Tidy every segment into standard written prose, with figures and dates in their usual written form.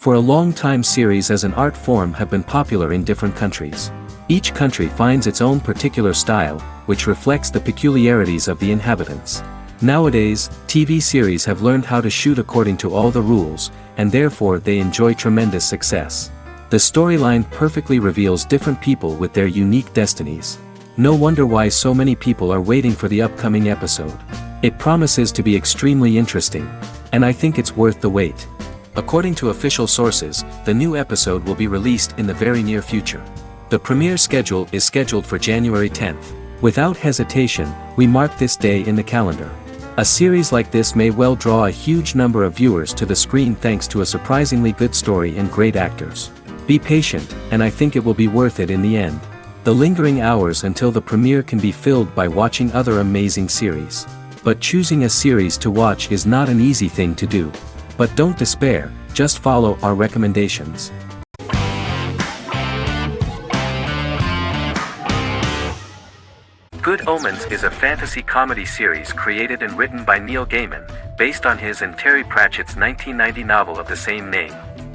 For a long time series as an art form have been popular in different countries. Each country finds its own particular style, which reflects the peculiarities of the inhabitants. Nowadays, TV series have learned how to shoot according to all the rules, and therefore they enjoy tremendous success. The storyline perfectly reveals different people with their unique destinies. No wonder why so many people are waiting for the upcoming episode. It promises to be extremely interesting, and I think it's worth the wait. According to official sources, the new episode will be released in the very near future. The premiere schedule is scheduled for January 10th. Without hesitation, we mark this day in the calendar. A series like this may well draw a huge number of viewers to the screen thanks to a surprisingly good story and great actors. Be patient, and I think it will be worth it in the end. The lingering hours until the premiere can be filled by watching other amazing series. But choosing a series to watch is not an easy thing to do. But don't despair, just follow our recommendations. Good Omens is a fantasy comedy series created and written by Neil Gaiman, based on his and Terry Pratchett's 1990 novel of the same name.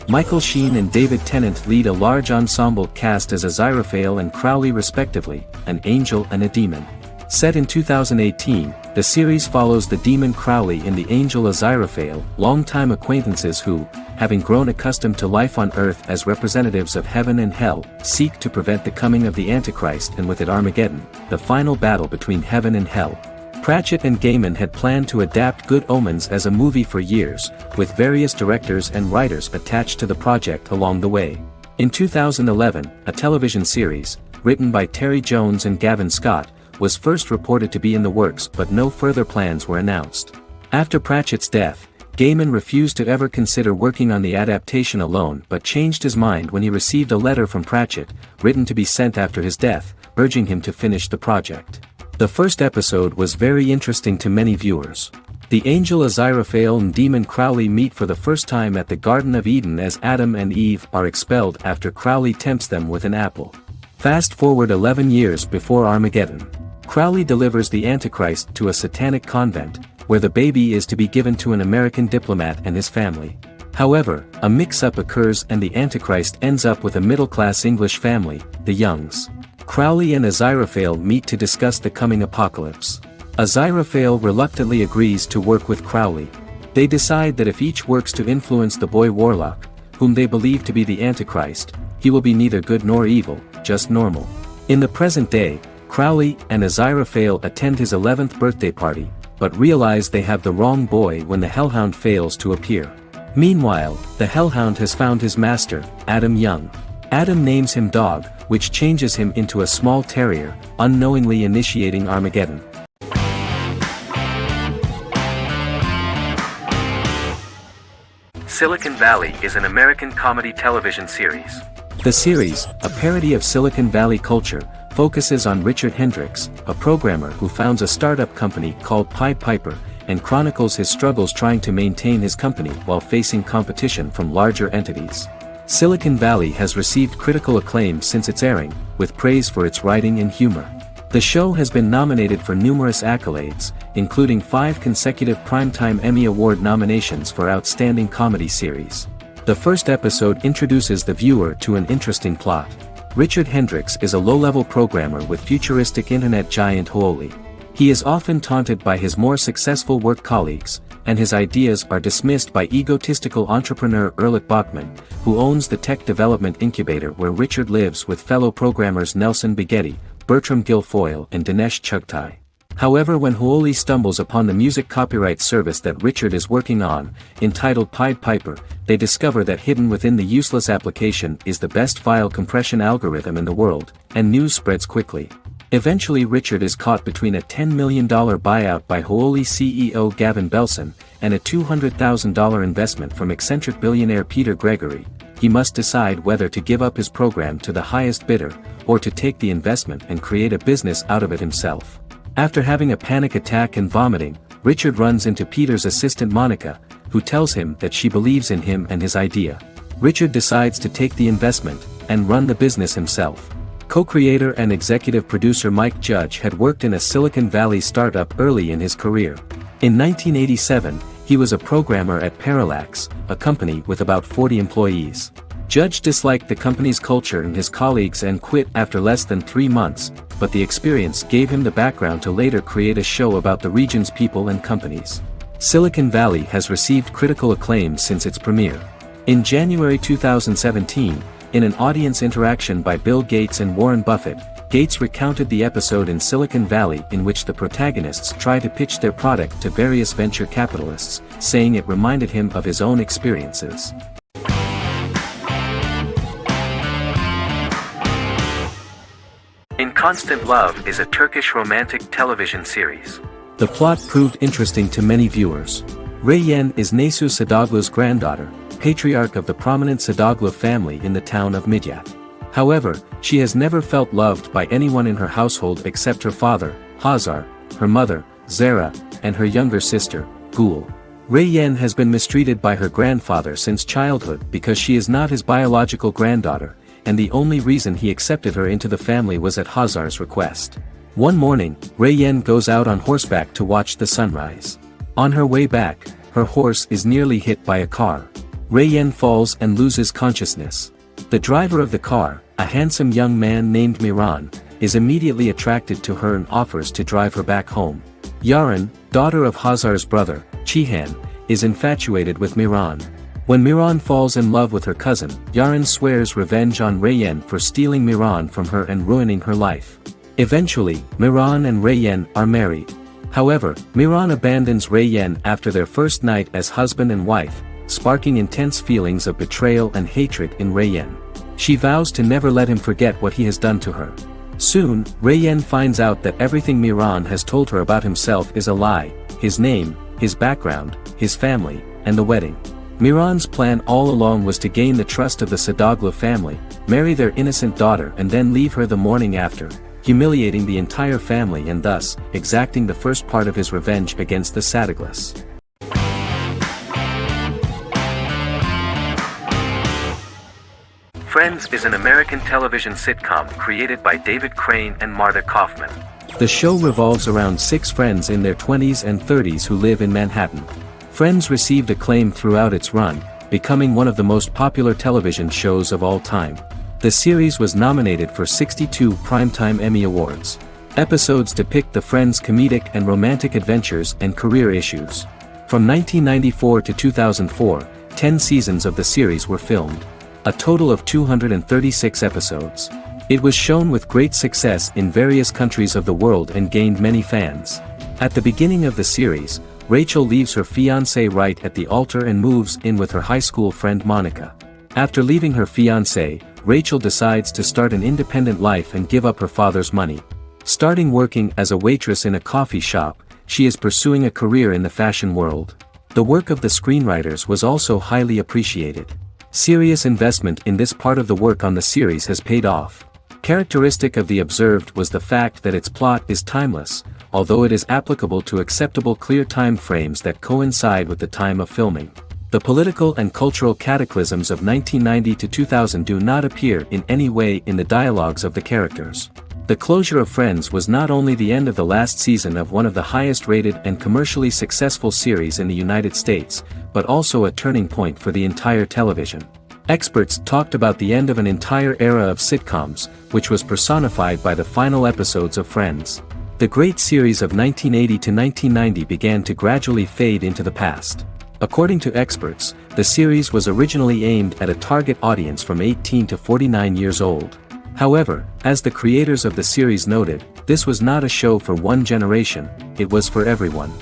Michael Sheen and David Tennant lead a large ensemble cast as Aziraphale and Crowley respectively, an angel and a demon. Set in 2018, the series follows the demon Crowley and the angel Aziraphale, longtime acquaintances who, having grown accustomed to life on Earth as representatives of heaven and hell, seek to prevent the coming of the Antichrist and with it Armageddon, the final battle between heaven and hell. Pratchett and Gaiman had planned to adapt Good Omens as a movie for years, with various directors and writers attached to the project along the way. In 2011, a television series, written by Terry Jones and Gavin Scott, was first reported to be in the works but no further plans were announced. After Pratchett's death, Gaiman refused to ever consider working on the adaptation alone but changed his mind when he received a letter from Pratchett, written to be sent after his death, urging him to finish the project. The first episode was very interesting to many viewers. The angel Aziraphale and demon Crowley meet for the first time at the Garden of Eden as Adam and Eve are expelled after Crowley tempts them with an apple. Fast forward 11 years before Armageddon. Crowley delivers the Antichrist to a satanic convent, where the baby is to be given to an American diplomat and his family. However, a mix-up occurs and the Antichrist ends up with a middle-class English family, the Youngs. Crowley and Aziraphale meet to discuss the coming apocalypse. Aziraphale reluctantly agrees to work with Crowley. They decide that if each works to influence the boy warlock, whom they believe to be the Antichrist, he will be neither good nor evil, just normal. In the present day, Crowley and Aziraphale attend his 11th birthday party, but realize they have the wrong boy when the Hellhound fails to appear. Meanwhile, the Hellhound has found his master, Adam Young. Adam names him Dog, which changes him into a small terrier, unknowingly initiating Armageddon. Silicon Valley is an American comedy television series. The series, a parody of Silicon Valley culture, focuses on Richard Hendricks, a programmer who founds a startup company called Pied Piper, and chronicles his struggles trying to maintain his company while facing competition from larger entities. Silicon Valley has received critical acclaim since its airing, with praise for its writing and humor. The show has been nominated for numerous accolades, including 5 consecutive Primetime Emmy Award nominations for Outstanding Comedy Series. The first episode introduces the viewer to an interesting plot. Richard Hendricks is a low-level programmer with futuristic internet giant Huoli. He is often taunted by his more successful work colleagues, and his ideas are dismissed by egotistical entrepreneur Erlich Bachman, who owns the tech development incubator where Richard lives with fellow programmers Nelson Bighetti, Bertram Guilfoyle and Dinesh Chugtai. However, when Huoli stumbles upon the music copyright service that Richard is working on, entitled Pied Piper, they discover that hidden within the useless application is the best file compression algorithm in the world, and news spreads quickly. Eventually Richard is caught between a $10 million buyout by Huoli CEO Gavin Belson, and a $200,000 investment from eccentric billionaire Peter Gregory. He must decide whether to give up his program to the highest bidder, or to take the investment and create a business out of it himself. After having a panic attack and vomiting, Richard runs into Peter's assistant Monica, who tells him that she believes in him and his idea. Richard decides to take the investment, and run the business himself. Co-creator and executive producer Mike Judge had worked in a Silicon Valley startup early in his career. In 1987, He was a programmer at Parallax, a company with about 40 employees. Judge disliked the company's culture and his colleagues and quit after less than 3 months, but the experience gave him the background to later create a show about the region's people and companies. Silicon Valley has received critical acclaim since its premiere. In January 2017, in an audience interaction by Bill Gates and Warren Buffett, Gates recounted the episode in Silicon Valley in which the protagonists try to pitch their product to various venture capitalists, saying it reminded him of his own experiences. In Constant Love is a Turkish romantic television series. The plot proved interesting to many viewers. Reyyen is Nesu Sadoglu's granddaughter, patriarch of the prominent Sadoglu family in the town of Midyat. However, she has never felt loved by anyone in her household except her father, Hazar, her mother, Zara, and her younger sister, Gül. Reyyen has been mistreated by her grandfather since childhood because she is not his biological granddaughter, and the only reason he accepted her into the family was at Hazar's request. One morning, Reyyen goes out on horseback to watch the sunrise. On her way back, her horse is nearly hit by a car. Reyyen falls and loses consciousness. The driver of the car, a handsome young man named Miran, is immediately attracted to her and offers to drive her back home. Yaren, daughter of Hazar's brother, Cihan, is infatuated with Miran. When Miran falls in love with her cousin, Yaren swears revenge on Reyyen for stealing Miran from her and ruining her life. Eventually, Miran and Reyyen are married. However, Miran abandons Reyyen after their first night as husband and wife, sparking intense feelings of betrayal and hatred in Reyyen. She vows to never let him forget what he has done to her. Soon, Reyyen finds out that everything Miran has told her about himself is a lie: his name, his background, his family, and the wedding. Miran's plan all along was to gain the trust of the Sadoglu family, marry their innocent daughter and then leave her the morning after, humiliating the entire family and thus, exacting the first part of his revenge against the Sadoglus. Friends is an American television sitcom created by David Crane and Martha Kaufman. The show revolves around 6 friends in their 20s and 30s who live in Manhattan. Friends received acclaim throughout its run, becoming one of the most popular television shows of all time. The series was nominated for 62 Primetime Emmy Awards. Episodes depict the friends' comedic and romantic adventures and career issues. From 1994 to 2004, 10 seasons of the series were filmed. A total of 236 episodes. It was shown with great success in various countries of the world and gained many fans. At the beginning of the series, Rachel leaves her fiancé right at the altar and moves in with her high school friend Monica. After leaving her fiancé, Rachel decides to start an independent life and give up her father's money. Starting working as a waitress in a coffee shop, she is pursuing a career in the fashion world. The work of the screenwriters was also highly appreciated. Serious investment in this part of the work on the series has paid off. Characteristic of The Observed was the fact that its plot is timeless, although it is applicable to acceptable clear time frames that coincide with the time of filming. The political and cultural cataclysms of 1990 to 2000 do not appear in any way in the dialogues of the characters. The closure of Friends was not only the end of the last season of one of the highest-rated and commercially successful series in the United States, but also a turning point for the entire television. Experts talked about the end of an entire era of sitcoms, which was personified by the final episodes of Friends. The great series of 1980 to 1990 began to gradually fade into the past. According to experts, the series was originally aimed at a target audience from 18 to 49 years old. However, as the creators of the series noted, this was not a show for one generation, it was for everyone.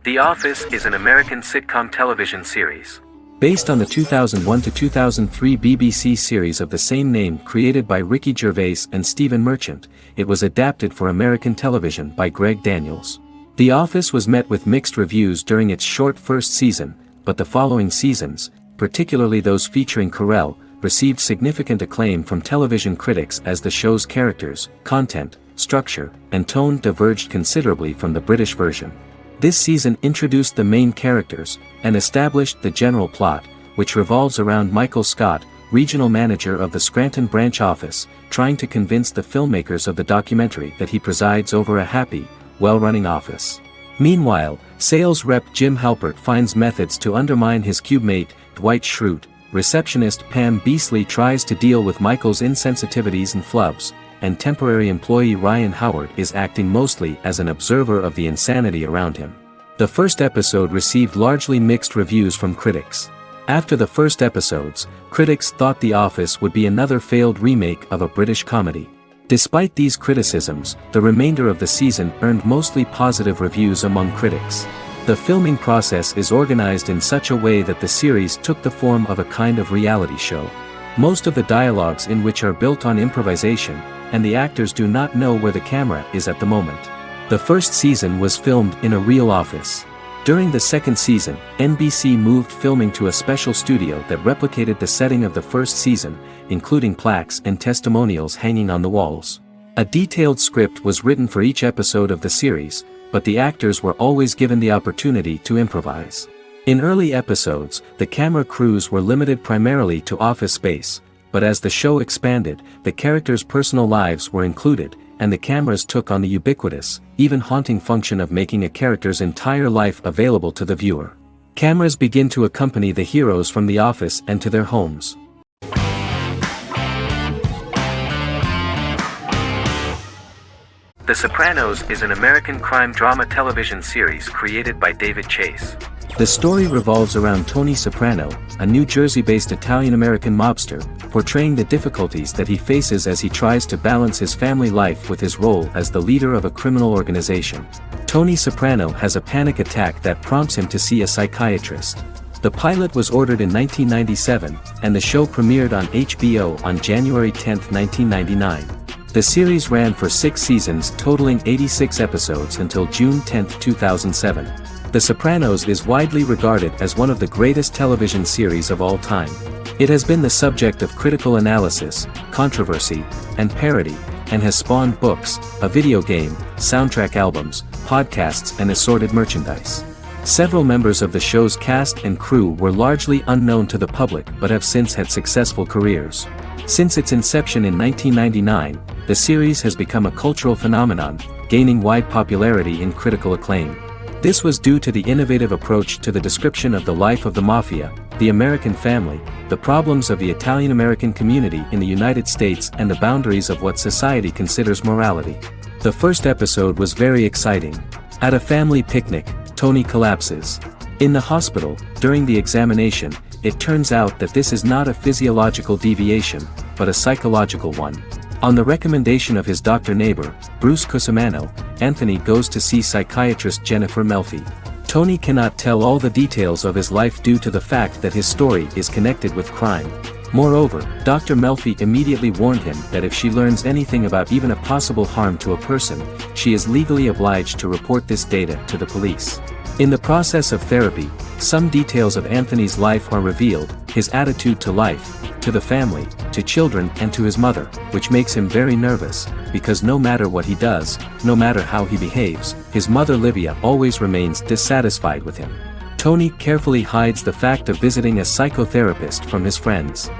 The Office is an American sitcom television series. Based on the 2001 to 2003 BBC series of the same name created by Ricky Gervais and Stephen Merchant, it was adapted for American television by Greg Daniels. The Office was met with mixed reviews during its short first season, but the following seasons, particularly those featuring Carell, received significant acclaim from television critics as the show's characters, content, structure, and tone diverged considerably from the British version. This season introduced the main characters, and established the general plot, which revolves around Michael Scott, regional manager of the Scranton branch office, trying to convince the filmmakers of the documentary that he presides over a happy, well-running office. Meanwhile, sales rep Jim Halpert finds methods to undermine his cubemate, Dwight Schrute. Receptionist Pam Beasley tries to deal with Michael's insensitivities and flubs, and temporary employee Ryan Howard is acting mostly as an observer of the insanity around him. The first episode received largely mixed reviews from critics. After the first episodes, critics thought The Office would be another failed remake of a British comedy. Despite these criticisms, the remainder of the season earned mostly positive reviews among critics. The filming process is organized in such a way that the series took the form of a kind of reality show. Most of the dialogues in which are built on improvisation, and the actors do not know where the camera is at the moment. The first season was filmed in a real office. During the second season, NBC moved filming to a special studio that replicated the setting of the first season, including plaques and testimonials hanging on the walls. A detailed script was written for each episode of the series, but the actors were always given the opportunity to improvise. In early episodes, the camera crews were limited primarily to office space, but as the show expanded, the characters' personal lives were included, and the cameras took on the ubiquitous, even haunting function of making a character's entire life available to the viewer. Cameras begin to accompany the heroes from the office and to their homes. The Sopranos is an American crime drama television series created by David Chase. The story revolves around Tony Soprano, a New Jersey-based Italian-American mobster, portraying the difficulties that he faces as he tries to balance his family life with his role as the leader of a criminal organization. Tony Soprano has a panic attack that prompts him to see a psychiatrist. The pilot was ordered in 1997, and the show premiered on HBO on January 10, 1999. The series ran for 6 seasons totaling 86 episodes until June 10, 2007. The Sopranos is widely regarded as one of the greatest television series of all time. It has been the subject of critical analysis, controversy, and parody, and has spawned books, a video game, soundtrack albums, podcasts and assorted merchandise. Several members of the show's cast and crew were largely unknown to the public but have since had successful careers. Since its inception in 1999, the series has become a cultural phenomenon, gaining wide popularity and critical acclaim. This was due to the innovative approach to the description of the life of the mafia, the American family, the problems of the Italian-American community in the United States and the boundaries of what society considers morality. The first episode was very exciting. At a family picnic, Tony collapses. In the hospital, during the examination, it turns out that this is not a physiological deviation, but a psychological one. On the recommendation of his doctor neighbor, Bruce Cusimano, Anthony goes to see psychiatrist Jennifer Melfi. Tony cannot tell all the details of his life due to the fact that his story is connected with crime. Moreover, Dr. Melfi immediately warned him that if she learns anything about even a possible harm to a person, she is legally obliged to report this data to the police. In the process of therapy, some details of Anthony's life are revealed, his attitude to life, to the family, to children and to his mother, which makes him very nervous, because no matter what he does, no matter how he behaves, his mother Livia always remains dissatisfied with him. Tony carefully hides the fact of visiting a psychotherapist from his friends.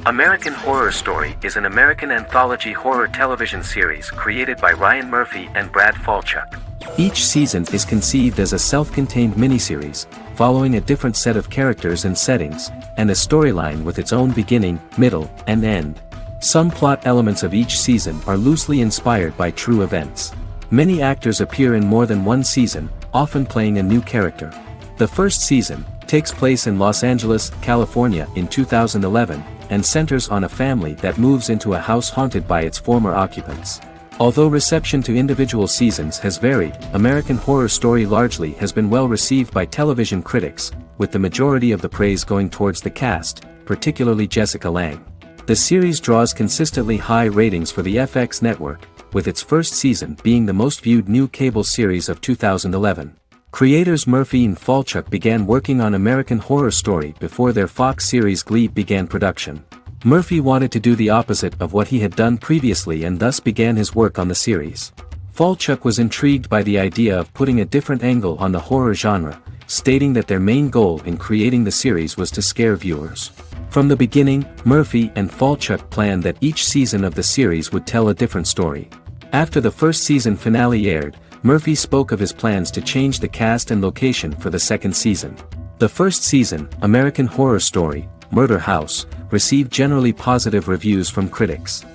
American Horror Story is an American anthology horror television series created by Ryan Murphy and Brad Falchuk. Each season is conceived as a self-contained miniseries, following a different set of characters and settings, and a storyline with its own beginning, middle, and end. Some plot elements of each season are loosely inspired by true events. Many actors appear in more than one season, often playing a new character. The first season takes place in Los Angeles, California in 2011, and centers on a family that moves into a house haunted by its former occupants. Although reception to individual seasons has varied, American Horror Story largely has been well received by television critics, with the majority of the praise going towards the cast, particularly Jessica Lange. The series draws consistently high ratings for the FX network, with its first season being the most viewed new cable series of 2011. Creators Murphy and Falchuk began working on American Horror Story before their Fox series Glee began production. Murphy wanted to do the opposite of what he had done previously and thus began his work on the series. Falchuk was intrigued by the idea of putting a different angle on the horror genre, stating that their main goal in creating the series was to scare viewers. From the beginning, Murphy and Falchuk planned that each season of the series would tell a different story. After the first season finale aired, Murphy spoke of his plans to change the cast and location for the second season. The first season, American Horror Story, Murder House, received generally positive reviews from critics.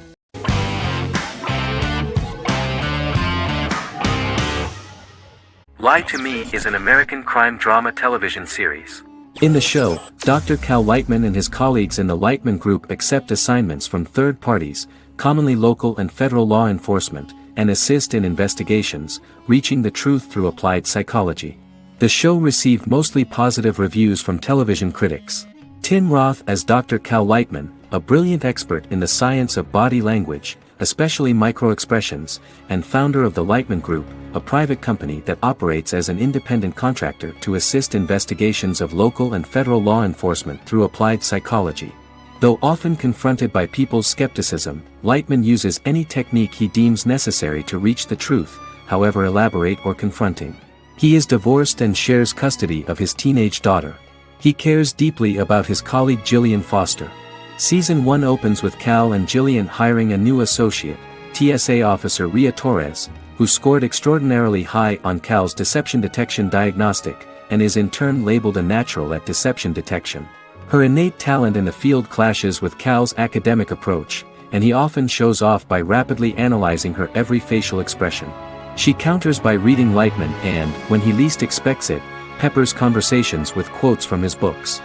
Lie to Me is an American crime drama television series. In the show, Dr. Cal Lightman and his colleagues in the Lightman Group accept assignments from third parties, commonly local and federal law enforcement, and assist in investigations, reaching the truth through applied psychology. The show received mostly positive reviews from television critics. Tim Roth as Dr. Cal Lightman, a brilliant expert in the science of body language, especially microexpressions, and founder of the Lightman Group, a private company that operates as an independent contractor to assist investigations of local and federal law enforcement through applied psychology. Though often confronted by people's skepticism, Lightman uses any technique he deems necessary to reach the truth, however elaborate or confronting. He is divorced and shares custody of his teenage daughter. He cares deeply about his colleague Gillian Foster. Season 1 opens with Cal and Gillian hiring a new associate, TSA officer Rhea Torres, who scored extraordinarily high on Cal's deception detection diagnostic, and is in turn labeled a natural at deception detection. Her innate talent in the field clashes with Cal's academic approach, and he often shows off by rapidly analyzing her every facial expression. She counters by reading Lightman and, when he least expects it, peppers conversations with quotes from his books.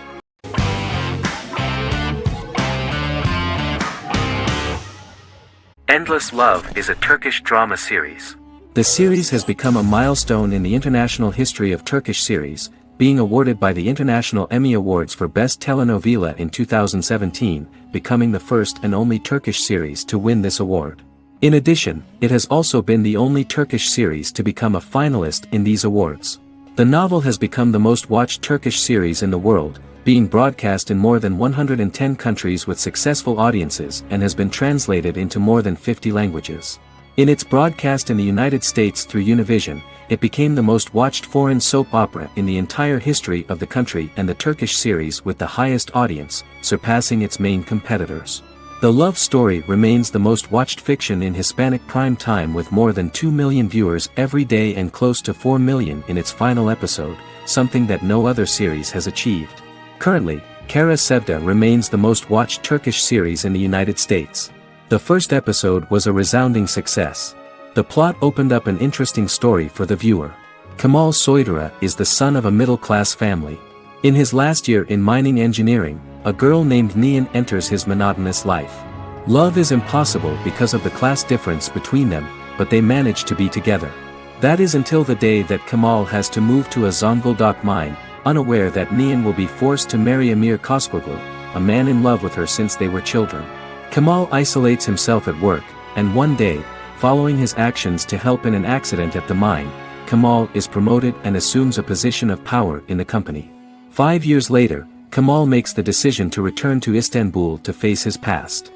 Endless Love is a Turkish drama series. The series has become a milestone in the international history of Turkish series, being awarded by the International Emmy Awards for Best Telenovela in 2017, becoming the first and only Turkish series to win this award. In addition, it has also been the only Turkish series to become a finalist in these awards. The novel has become the most watched Turkish series in the world, being broadcast in more than 110 countries with successful audiences and has been translated into more than 50 languages. In its broadcast in the United States through Univision, it became the most watched foreign soap opera in the entire history of the country and the Turkish series with the highest audience, surpassing its main competitors. The love story remains the most watched fiction in Hispanic prime time with more than 2 million viewers every day and close to 4 million in its final episode, something that no other series has achieved. Currently, Kara Sevda remains the most watched Turkish series in the United States. The first episode was a resounding success. The plot opened up an interesting story for the viewer. Kemal Soydura is the son of a middle-class family. In his last year in mining engineering, a girl named Nihan enters his monotonous life. Love is impossible because of the class difference between them, but they manage to be together. That is until the day that Kemal has to move to a Zonguldak mine, unaware that Nihan will be forced to marry Amir Koskoglu, a man in love with her since they were children. Kemal isolates himself at work, and one day, following his actions to help in an accident at the mine, Kemal is promoted and assumes a position of power in the company. 5 years later, Kemal makes the decision to return to Istanbul to face his past.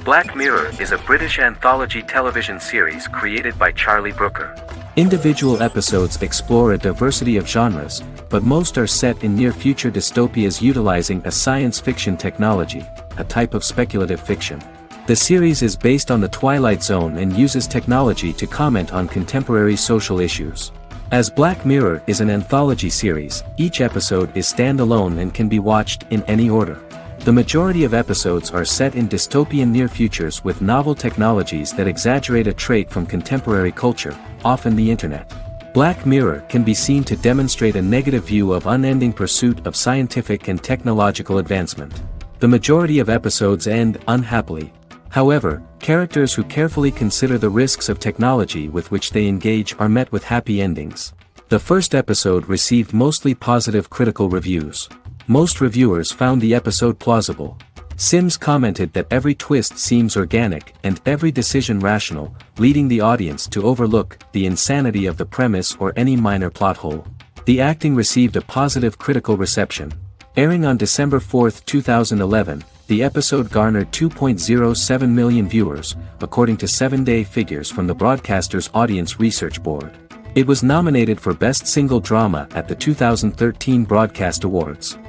Black Mirror is a British anthology television series created by Charlie Brooker. Individual episodes explore a diversity of genres, but most are set in near-future dystopias utilizing a science fiction technology, a type of speculative fiction. The series is based on the Twilight Zone and uses technology to comment on contemporary social issues. As Black Mirror is an anthology series, each episode is standalone and can be watched in any order. The majority of episodes are set in dystopian near futures with novel technologies that exaggerate a trait from contemporary culture, often the internet. Black Mirror can be seen to demonstrate a negative view of unending pursuit of scientific and technological advancement. The majority of episodes end unhappily. However, characters who carefully consider the risks of technology with which they engage are met with happy endings. The first episode received mostly positive critical reviews. Most reviewers found the episode plausible. Sims commented that every twist seems organic and every decision rational, leading the audience to overlook the insanity of the premise or any minor plot hole. The acting received a positive critical reception. Airing on December 4, 2011, The episode garnered 2.07 million viewers, according to 7-day figures from the broadcaster's Audience Research Board. It was nominated for Best Single Drama at the 2013 Broadcast Awards.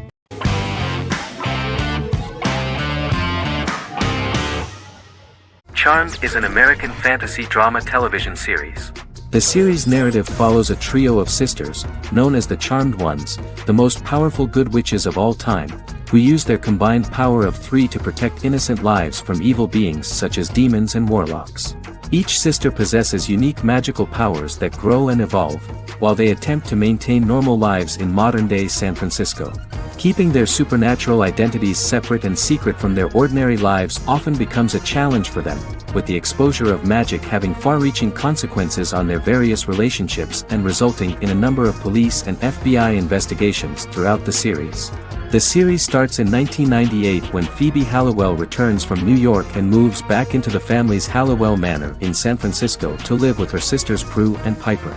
Charmed is an American fantasy drama television series. The series' narrative follows a trio of sisters, known as the Charmed Ones, the most powerful good witches of all time, who use their combined power of 3 to protect innocent lives from evil beings such as demons and warlocks. Each sister possesses unique magical powers that grow and evolve, while they attempt to maintain normal lives in modern-day San Francisco. Keeping their supernatural identities separate and secret from their ordinary lives often becomes a challenge for them, with the exposure of magic having far-reaching consequences on their various relationships and resulting in a number of police and FBI investigations throughout the series. The series starts in 1998 when Phoebe Halliwell returns from New York and moves back into the family's Halliwell Manor in San Francisco to live with her sisters Prue and Piper.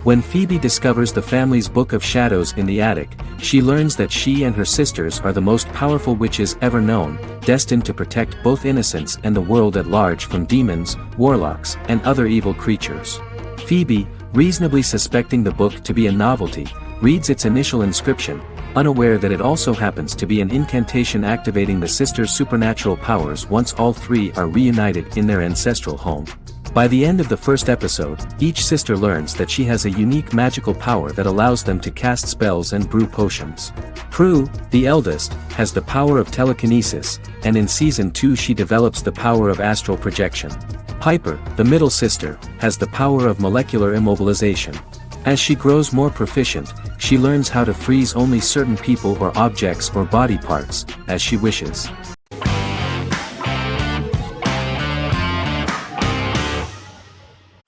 When Phoebe discovers the family's Book of Shadows in the attic, she learns that she and her sisters are the most powerful witches ever known, destined to protect both innocents and the world at large from demons, warlocks, and other evil creatures. Phoebe, reasonably suspecting the book to be a novelty, reads its initial inscription, unaware that it also happens to be an incantation activating the sisters' supernatural powers once all 3 are reunited in their ancestral home. By the end of the first episode, each sister learns that she has a unique magical power that allows them to cast spells and brew potions. Prue, the eldest, has the power of telekinesis, and in Season 2 she develops the power of astral projection. Piper, the middle sister, has the power of molecular immobilization. As she grows more proficient, she learns how to freeze only certain people or objects or body parts, as she wishes.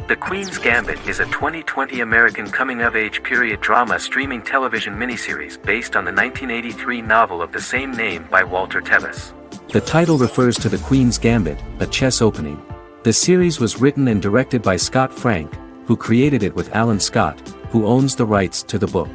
The Queen's Gambit is a 2020 American coming-of-age period drama streaming television miniseries based on the 1983 novel of the same name by Walter Tevis. The title refers to the Queen's Gambit, a chess opening. The series was written and directed by Scott Frank, who created it with Alan Scott, who owns the rights to the book.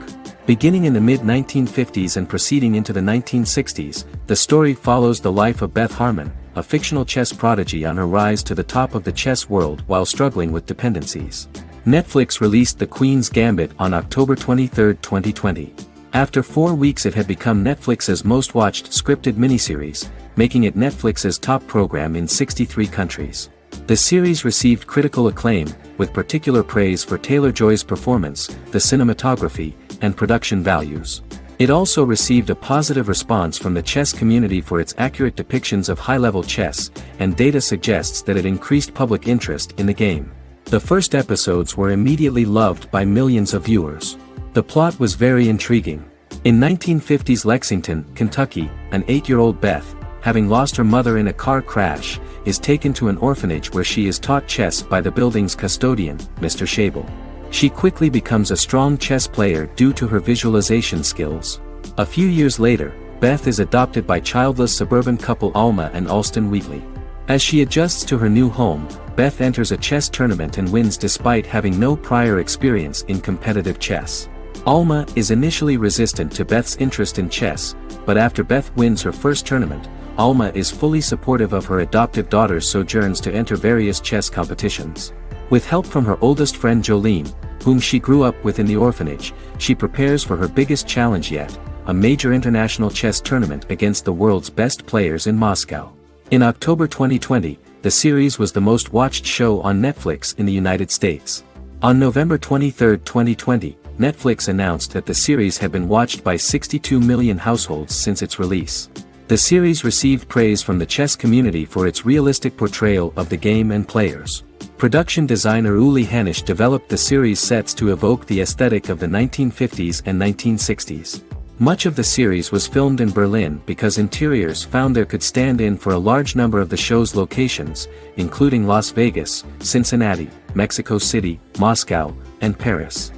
Beginning in the mid-1950s and proceeding into the 1960s, the story follows the life of Beth Harmon, a fictional chess prodigy on her rise to the top of the chess world while struggling with dependencies. Netflix released The Queen's Gambit on October 23, 2020. After 4 weeks it had become Netflix's most watched scripted miniseries, making it Netflix's top program in 63 countries. The series received critical acclaim, with particular praise for Taylor-Joy's performance, the cinematography, and production values. It also received a positive response from the chess community for its accurate depictions of high-level chess, and data suggests that it increased public interest in the game. The first episodes were immediately loved by millions of viewers. The plot was very intriguing. In 1950s Lexington, Kentucky, an 8-year-old Beth, having lost her mother in a car crash, is taken to an orphanage where she is taught chess by the building's custodian, Mr. Schabel. She quickly becomes a strong chess player due to her visualization skills. A few years later, Beth is adopted by childless suburban couple Alma and Alston Wheatley. As she adjusts to her new home, Beth enters a chess tournament and wins despite having no prior experience in competitive chess. Alma is initially resistant to Beth's interest in chess, but after Beth wins her first tournament, Alma is fully supportive of her adoptive daughter's sojourns to enter various chess competitions. With help from her oldest friend Jolene, whom she grew up with in the orphanage, she prepares for her biggest challenge yet, a major international chess tournament against the world's best players in Moscow. In October 2020, the series was the most watched show on Netflix in the United States. On November 23, 2020, Netflix announced that the series had been watched by 62 million households since its release. The series received praise from the chess community for its realistic portrayal of the game and players. Production designer Uli Hanisch developed the series sets to evoke the aesthetic of the 1950s and 1960s. Much of the series was filmed in Berlin because interiors found there could stand in for a large number of the show's locations, including Las Vegas, Cincinnati, Mexico City, Moscow, and Paris.